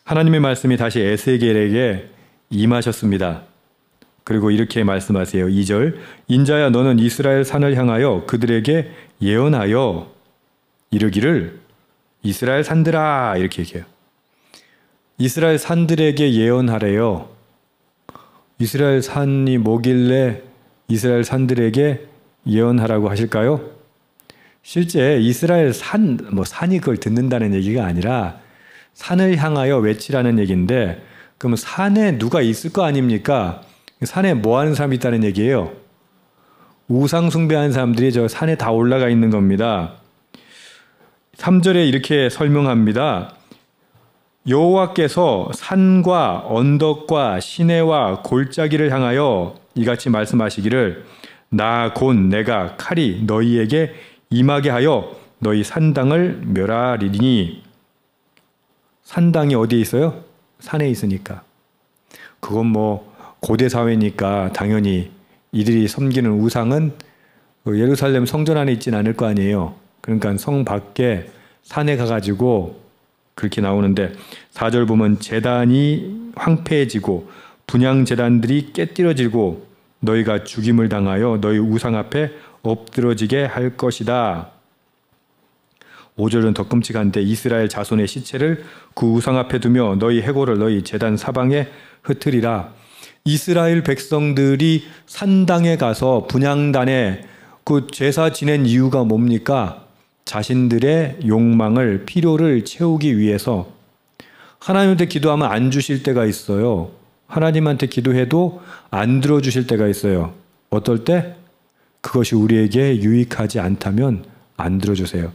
하나님의 말씀이 다시 에스겔에게 임하셨습니다. 그리고 이렇게 말씀하세요. 2절, 인자야 너는 이스라엘 산을 향하여 그들에게 예언하여 이르기를 이스라엘 산들아, 이렇게 얘기해요. 이스라엘 산들에게 예언하래요. 이스라엘 산이 뭐길래 이스라엘 산들에게 예언하라고 하실까요? 실제 이스라엘 산이 그걸 듣는다는 얘기가 아니라 산을 향하여 외치라는 얘기인데, 그러면 산에 누가 있을 거 아닙니까? 산에 뭐 하는 사람이 있다는 얘기예요? 우상 숭배하는 사람들이 저 산에 다 올라가 있는 겁니다. 3절에 이렇게 설명합니다. 여호와께서 산과 언덕과 시내와 골짜기를 향하여 이같이 말씀하시기를 나 곧 내가 칼이 너희에게 임하게 하여 너희 산당을 멸하리니. 산당이 어디에 있어요? 산에 있으니까. 그건 뭐 고대 사회니까 당연히 이들이 섬기는 우상은 예루살렘 성전 안에 있진 않을 거 아니에요. 그러니까 성 밖에 산에 가가지고 그렇게 나오는데, 4절 보면 제단이 황폐해지고 분향 제단들이 깨뜨려지고 너희가 죽임을 당하여 너희 우상 앞에 엎드러지게 할 것이다. 5절은 더 끔찍한데 이스라엘 자손의 시체를 그 우상 앞에 두며 너희 해골을 너희 제단 사방에 흩으리라. 이스라엘 백성들이 산당에 가서 분향단에 그 제사 지낸 이유가 뭡니까? 자신들의 욕망을, 필요를 채우기 위해서. 하나님한테 기도하면 안 주실 때가 있어요. 하나님한테 기도해도 안 들어주실 때가 있어요. 어떨 때? 그것이 우리에게 유익하지 않다면 안 들어주세요.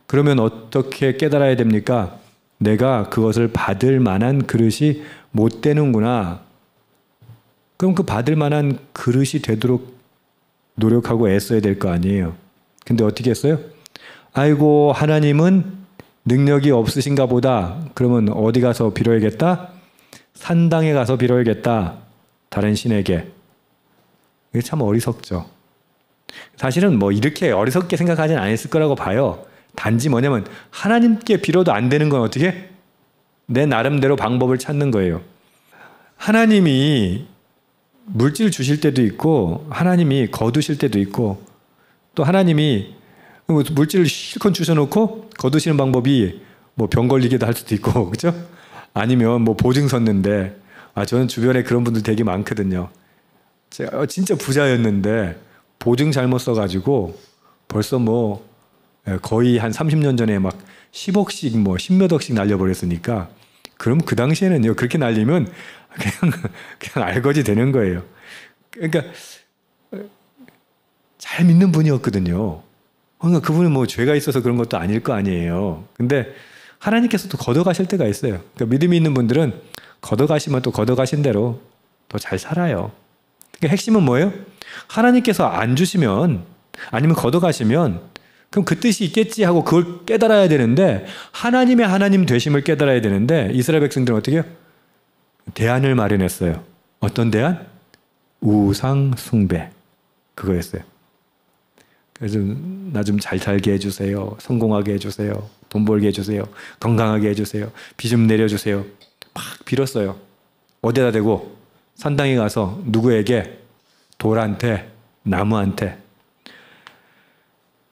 그러면 어떻게 깨달아야 됩니까? 내가 그것을 받을 만한 그릇이 못 되는구나. 그럼 그 받을 만한 그릇이 되도록 노력하고 애써야 될 거 아니에요. 근데 어떻게 했어요? 아이고, 하나님은 능력이 없으신가 보다. 그러면 어디 가서 빌어야겠다? 산당에 가서 빌어야겠다. 다른 신에게. 이게 참 어리석죠. 사실은 뭐 이렇게 어리석게 생각하진 않았을 거라고 봐요. 단지 뭐냐면 하나님께 빌어도 안 되는 건 어떻게? 내 나름대로 방법을 찾는 거예요. 하나님이 물질 주실 때도 있고 하나님이 거두실 때도 있고, 또 하나님이 물질을 실컷 주셔놓고 거두시는 방법이 뭐 병 걸리게도 할 수도 있고, 그렇죠? 아니면 뭐 보증 섰는데, 저는 주변에 그런 분들 되게 많거든요. 제가 진짜 부자였는데 보증 잘못 써가지고 벌써 뭐 거의 한 30년 전에 막 10억씩 뭐 10몇 억씩 날려버렸으니까, 그럼 그 당시에는요, 그렇게 날리면 그냥 알거지 되는 거예요. 그러니까 잘 믿는 분이었거든요. 그러니까 그분은 뭐 죄가 있어서 그런 것도 아닐 거 아니에요. 근데 하나님께서도 걷어가실 때가 있어요. 그러니까 믿음이 있는 분들은 걷어가시면 또 걷어가신 대로 더 잘 살아요. 그러니까 핵심은 뭐예요? 하나님께서 안 주시면, 아니면 걷어가시면 그럼 그 뜻이 있겠지 하고 그걸 깨달아야 되는데, 하나님의 하나님 되심을 깨달아야 되는데, 이스라엘 백성들은 어떻게 해요? 대안을 마련했어요. 어떤 대안? 우상 숭배. 그거였어요. 그래서 나 좀 잘 살게 해주세요. 성공하게 해주세요. 돈 벌게 해주세요. 건강하게 해주세요. 비 좀 내려주세요. 막 빌었어요. 어디다 대고? 산당에 가서 누구에게? 돌한테, 나무한테.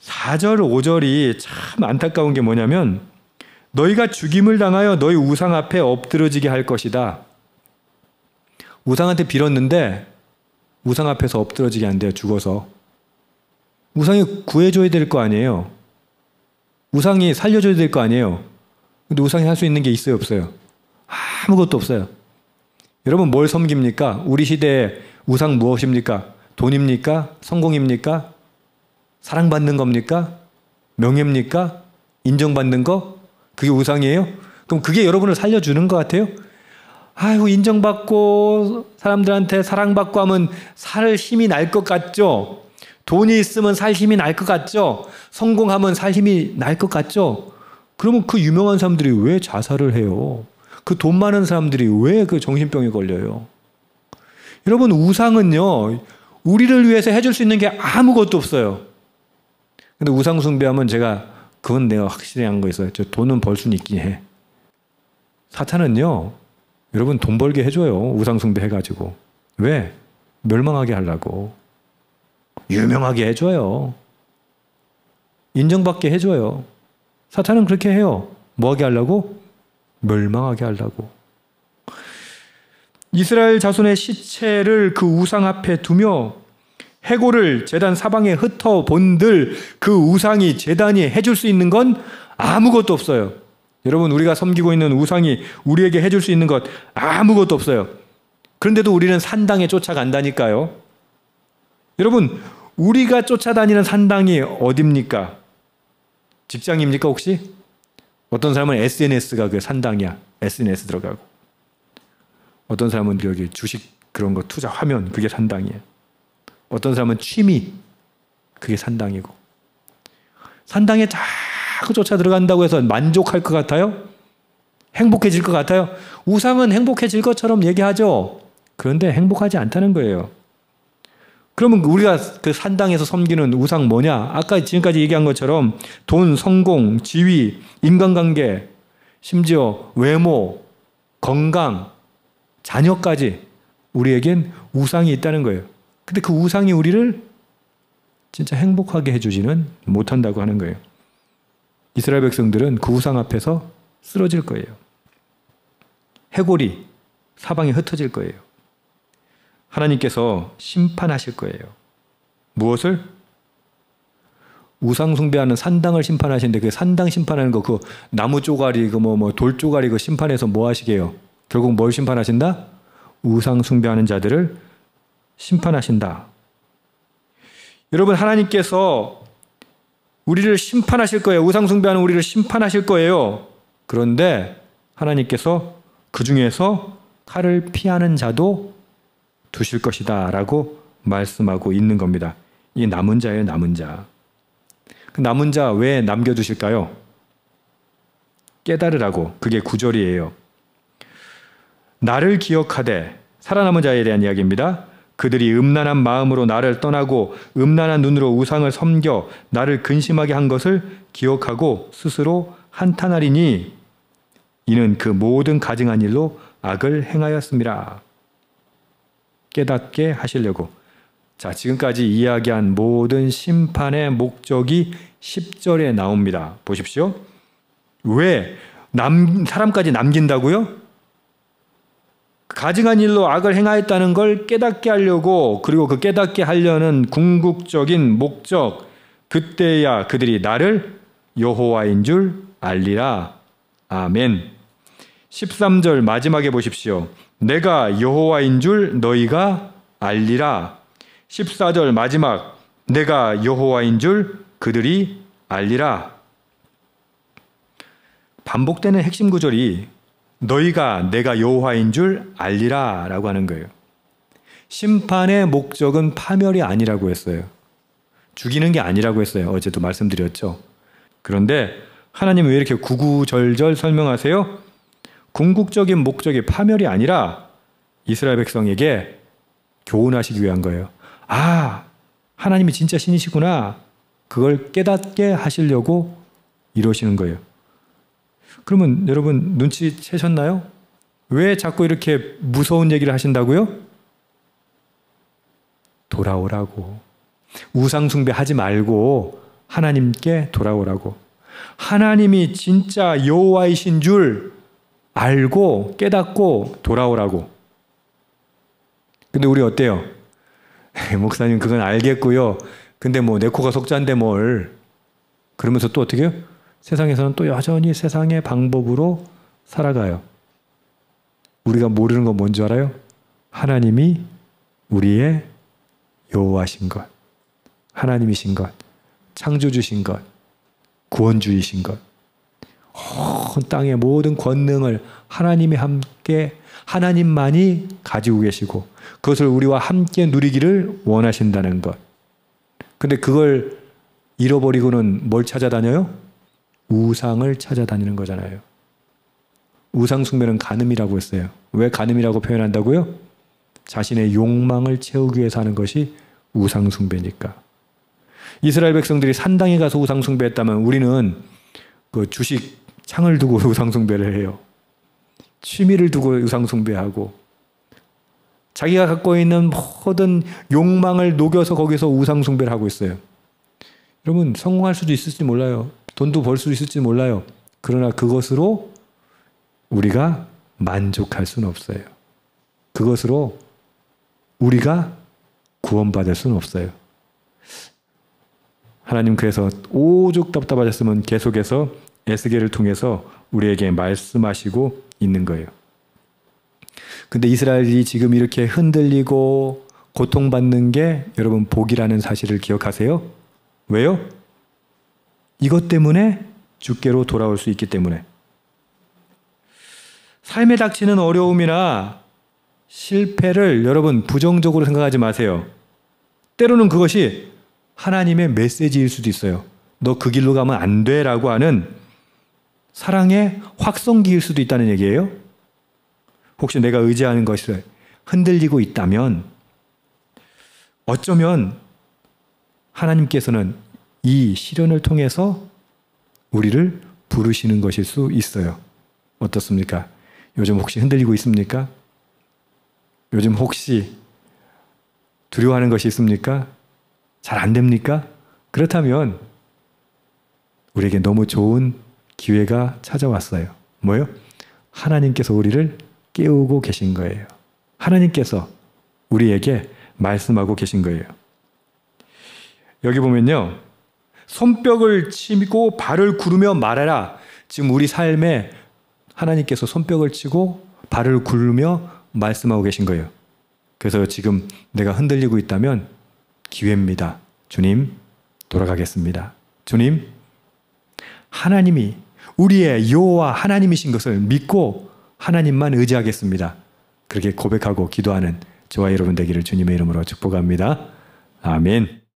4절, 5절이 참 안타까운 게 뭐냐면, 너희가 죽임을 당하여 너희 우상 앞에 엎드러지게 할 것이다. 우상한테 빌었는데 우상 앞에서 엎드러지게 안 돼요. 죽어서. 우상이 구해줘야 될 거 아니에요. 우상이 살려줘야 될 거 아니에요. 근데 우상이 할 수 있는 게 있어요, 없어요? 아무것도 없어요. 여러분 뭘 섬깁니까? 우리 시대의 우상 무엇입니까? 돈입니까? 성공입니까? 사랑받는 겁니까? 명예입니까? 인정받는 거? 그게 우상이에요? 그럼 그게 여러분을 살려주는 것 같아요? 아이고, 인정받고 사람들한테 사랑받고 하면 살 힘이 날 것 같죠? 돈이 있으면 살 힘이 날 것 같죠? 성공하면 살 힘이 날 것 같죠? 그러면 그 유명한 사람들이 왜 자살을 해요? 그 돈 많은 사람들이 왜 그 정신병에 걸려요? 여러분, 우상은요, 우리를 위해서 해줄 수 있는 게 아무것도 없어요. 근데 우상 숭배하면 그건 내가 확실히 한 거 있어요. 저 돈은 벌 수는 있긴 해. 사탄은요, 여러분 돈 벌게 해줘요. 우상숭배 해가지고. 왜? 멸망하게 하려고. 유명하게 해줘요. 인정받게 해줘요. 사탄은 그렇게 해요. 뭐하게 하려고? 멸망하게 하려고. 이스라엘 자손의 시체를 그 우상 앞에 두며 해골을 제단 사방에 흩어본들 그 우상이 제단이 해줄 수 있는 건 아무것도 없어요. 여러분, 우리가 섬기고 있는 우상이 우리에게 해줄 수 있는 것 아무것도 없어요. 그런데도 우리는 산당에 쫓아간다니까요. 여러분, 우리가 쫓아다니는 산당이 어딥니까? 직장입니까 혹시? 어떤 사람은 SNS가 그 산당이야. SNS 들어가고. 어떤 사람은 여기 주식 그런 거 투자하면 그게 산당이에요. 어떤 사람은 취미, 그게 산당이고. 산당에 자꾸 쫓아 들어간다고 해서 만족할 것 같아요? 행복해질 것 같아요? 우상은 행복해질 것처럼 얘기하죠. 그런데 행복하지 않다는 거예요. 그러면 우리가 그 산당에서 섬기는 우상 뭐냐? 아까 지금까지 얘기한 것처럼 돈, 성공, 지위, 인간관계, 심지어 외모, 건강, 자녀까지 우리에겐 우상이 있다는 거예요. 근데 그 우상이 우리를 진짜 행복하게 해주지는 못한다고 하는 거예요. 이스라엘 백성들은 그 우상 앞에서 쓰러질 거예요. 해골이 사방에 흩어질 거예요. 하나님께서 심판하실 거예요. 무엇을? 우상 숭배하는 산당을 심판하시는데 그 산당 심판하는 거 그 나무 쪼가리 그 돌 쪼가리 그 심판해서 뭐 하시게요? 결국 뭘 심판하신다? 우상 숭배하는 자들을 심판하신다. 여러분, 하나님께서 우리를 심판하실 거예요. 우상 숭배하는 우리를 심판하실 거예요. 그런데 하나님께서 그 중에서 칼을 피하는 자도 두실 것이다 라고 말씀하고 있는 겁니다. 이 남은 자예요. 남은 자. 그 남은 자 왜 남겨두실까요? 깨달으라고. 그게 9절이에요. 나를 기억하되, 살아남은 자에 대한 이야기입니다. 그들이 음란한 마음으로 나를 떠나고 음란한 눈으로 우상을 섬겨 나를 근심하게 한 것을 기억하고 스스로 한탄하리니 이는 그 모든 가증한 일로 악을 행하였음이라. 깨닫게 하시려고. 자, 지금까지 이야기한 모든 심판의 목적이 10절에 나옵니다. 보십시오. 왜 사람까지 남긴다고요? 가증한 일로 악을 행하였다는 걸 깨닫게 하려고, 그리고 그 깨닫게 하려는 궁극적인 목적, 그때야 그들이 나를 여호와인 줄 알리라. 아멘. 13절 마지막에 보십시오. 내가 여호와인 줄 너희가 알리라. 14절 마지막, 내가 여호와인 줄 그들이 알리라. 반복되는 핵심 구절이 너희가 내가 여호와인 줄 알리라 라고 하는 거예요. 심판의 목적은 파멸이 아니라고 했어요. 죽이는 게 아니라고 했어요. 어제도 말씀드렸죠. 그런데 하나님은 왜 이렇게 구구절절 설명하세요? 궁극적인 목적이 파멸이 아니라 이스라엘 백성에게 교훈하시기 위한 거예요. 아, 하나님이 진짜 신이시구나. 그걸 깨닫게 하시려고 이러시는 거예요. 그러면 여러분 눈치채셨나요? 왜 자꾸 이렇게 무서운 얘기를 하신다고요? 돌아오라고. 우상 숭배하지 말고 하나님께 돌아오라고. 하나님이 진짜 여호와이신 줄 알고 깨닫고 돌아오라고. 근데 우리 어때요? 목사님 그건 알겠고요. 근데 내 코가 속잔데 뭘. 그러면서 또 어떻게 해요? 세상에서는 또 여전히 세상의 방법으로 살아가요. 우리가 모르는 건 뭔지 알아요? 하나님이 우리의 여호와신 것, 하나님이신 것, 창조주신 것, 구원주이신 것, 온 땅의 모든 권능을 하나님이 함께, 하나님만이 가지고 계시고 그것을 우리와 함께 누리기를 원하신다는 것. 근데 그걸 잃어버리고는 뭘 찾아다녀요? 우상을 찾아다니는 거잖아요. 우상 숭배는 간음이라고 했어요. 왜 간음이라고 표현한다고요? 자신의 욕망을 채우기 위해서 하는 것이 우상 숭배니까. 이스라엘 백성들이 산당에 가서 우상 숭배했다면 우리는 그 주식 창을 두고 우상 숭배를 해요. 취미를 두고 우상 숭배하고 자기가 갖고 있는 모든 욕망을 녹여서 거기서 우상 숭배를 하고 있어요. 여러분, 성공할 수도 있을지 몰라요. 돈도 벌 수 있을지 몰라요. 그러나 그것으로 우리가 만족할 수는 없어요. 그것으로 우리가 구원받을 수는 없어요. 하나님 그래서 오죽 답답하셨으면 계속해서 에스겔을 통해서 우리에게 말씀하시고 있는 거예요. 근데 이스라엘이 지금 이렇게 흔들리고 고통받는 게 여러분 복이라는 사실을 기억하세요? 왜요? 이것 때문에 주께로 돌아올 수 있기 때문에. 삶에 닥치는 어려움이나 실패를 여러분 부정적으로 생각하지 마세요. 때로는 그것이 하나님의 메시지일 수도 있어요. 너 그 길로 가면 안 돼 라고 하는 사랑의 확성기일 수도 있다는 얘기예요. 혹시 내가 의지하는 것이 흔들리고 있다면 어쩌면 하나님께서는 이 시련을 통해서 우리를 부르시는 것일 수 있어요. 어떻습니까? 요즘 혹시 흔들리고 있습니까? 요즘 혹시 두려워하는 것이 있습니까? 잘 안 됩니까? 그렇다면 우리에게 너무 좋은 기회가 찾아왔어요. 뭐요? 하나님께서 우리를 깨우고 계신 거예요. 하나님께서 우리에게 말씀하고 계신 거예요. 여기 보면요. 손뼉을 치고 발을 구르며 말해라. 지금 우리 삶에 하나님께서 손뼉을 치고 발을 구르며 말씀하고 계신 거예요. 그래서 지금 내가 흔들리고 있다면 기회입니다. 주님, 돌아가겠습니다. 주님, 하나님이 우리의 여호와 하나님이신 것을 믿고 하나님만 의지하겠습니다. 그렇게 고백하고 기도하는 저와 여러분 되기를 주님의 이름으로 축복합니다. 아멘.